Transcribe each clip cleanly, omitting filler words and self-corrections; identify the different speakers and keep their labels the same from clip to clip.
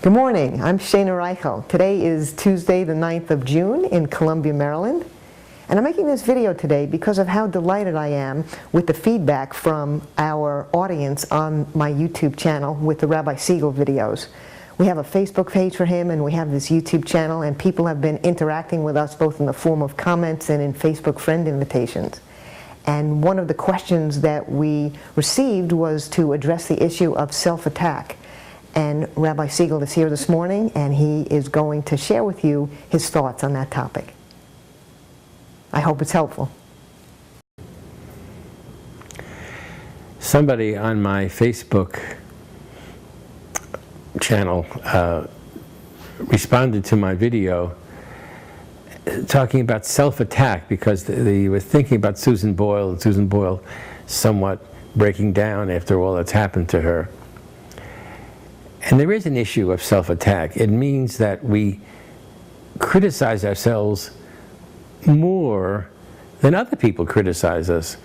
Speaker 1: Good morning, I'm Shana Reichel. Today is Tuesday the 9th of June in Columbia, Maryland. And I'm making this video today because of how delighted I am with the feedback from our audience on my YouTube channel with the Rabbi Siegel videos. We have a Facebook page for him and we have this YouTube channel, and people have been interacting with us both in the form of comments and in Facebook friend invitations. And one of the questions that we received was to address the issue of self-attack. And Rabbi Siegel is here this morning, and he is going to share with you his thoughts on that topic. I hope it's helpful.
Speaker 2: Somebody on my Facebook channel responded to my video talking about self-attack because they were thinking about Susan Boyle, and Susan Boyle somewhat breaking down after all that's happened to her. And there is an issue of self-attack. It means that we criticize ourselves more than other people criticize us.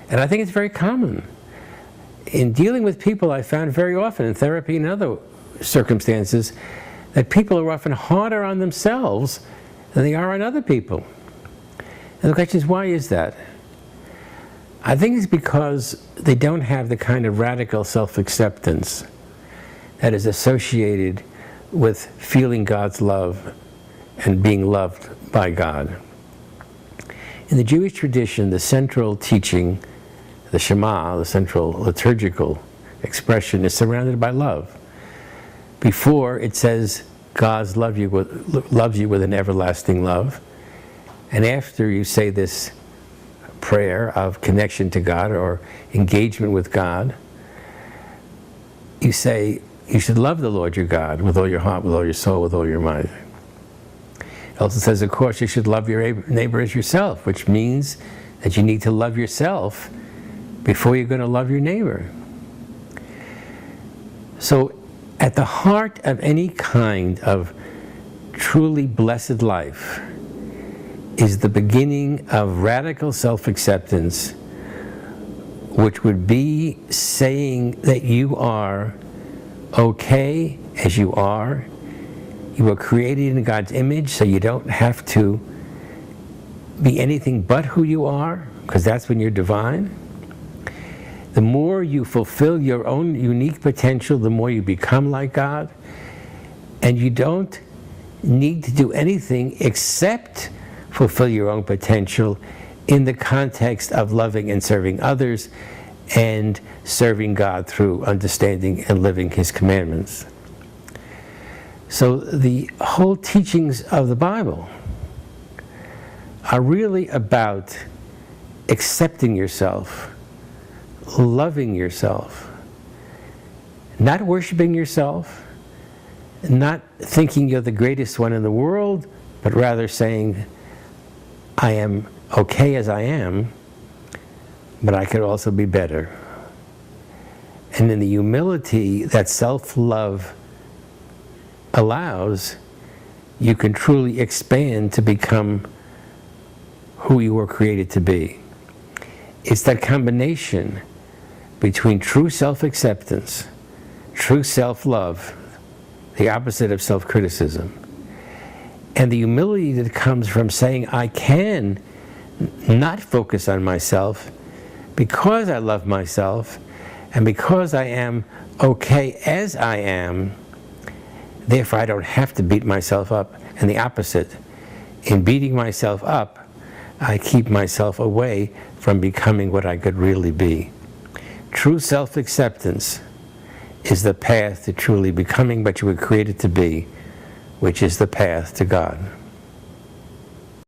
Speaker 2: And I think it's very common. In dealing with people, I found very often in therapy and other circumstances that people are often harder on themselves than they are on other people. And the question is, why is that? I think it's because they don't have the kind of radical self-acceptance that is associated with feeling God's love and being loved by God. In the Jewish tradition, the central teaching, the Shema, the central liturgical expression, is surrounded by love. Before, it says, God loves you with an everlasting love. And after you say this prayer of connection to God or engagement with God, you say, you should love the Lord your God with all your heart, with all your soul, with all your mind. It also says, of course, you should love your neighbor as yourself, which means that you need to love yourself before you're going to love your neighbor. So, at the heart of any kind of truly blessed life is the beginning of radical self-acceptance, which would be saying that you are okay as you are. You were created in God's image, so you don't have to be anything but who you are, because that's when you're divine. The more you fulfill your own unique potential, the more you become like God. And you don't need to do anything except fulfill your own potential in the context of loving and serving others and serving God through understanding and living His commandments. So the whole teachings of the Bible are really about accepting yourself, loving yourself, not worshiping yourself, not thinking you're the greatest one in the world, but rather saying, I am okay as I am, but I could also be better. And in the humility that self-love allows, you can truly expand to become who you were created to be. It's that combination between true self-acceptance, true self-love, the opposite of self-criticism, and the humility that comes from saying, I can not focus on myself because I love myself and because I am okay as I am. Therefore, I don't have to beat myself up. And the opposite, in beating myself up, I keep myself away from becoming what I could really be. True self-acceptance is the path to truly becoming what you were created to be, which is the path to God.